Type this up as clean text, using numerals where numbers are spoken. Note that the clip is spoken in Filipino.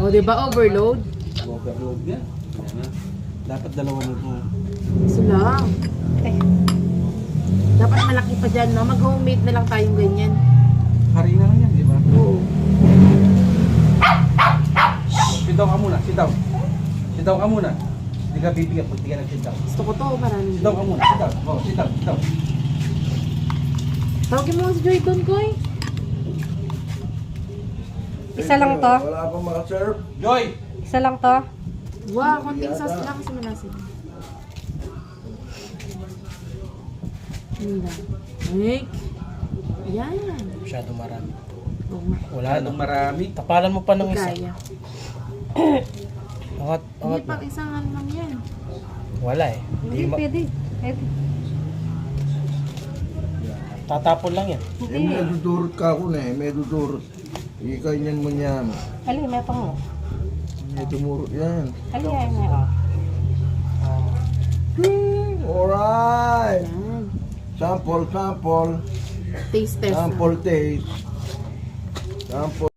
O, di ba overload? Overload yan. Yan na. Dapat dalawa na ito. Isa lang. Dapat malaki pa dyan, no? Mag-homemade na lang tayong ganyan. Harina lang yan, di ba? Oo. Sit down ka muna, sit down. Sit down ka muna. Hindi ka bibigyan pag di ka nag-sit down. Gusto ko to, maraming. Sit down ka muna, sit down. Oh, sit down, sit down. Tawagin mo nga si Joy doon, Koy. Isa lang to? Wala akong makaserve. Joy! Isa lang to? Wow, konting sauce lang kasi malasin. Hindi. Ay. Ayan. Masyado marami. Oo nga. Wala Anong na. marami? Tapalan mo pa ng isa. Kaya. Angat, Hindi angat mo. pang isang ano lang yan. Wala eh. Hindi, pwede. Pwede. Tatapon lang yan. Eh, may dudurot ka ako na eh. May dudurot. Ikaw yan mo niyan. Ali, may pang mo. May tumurot yan. Ali, ay may oh. Alright. Ayan. Sample, sample. Taste test. Sample taste. Sample.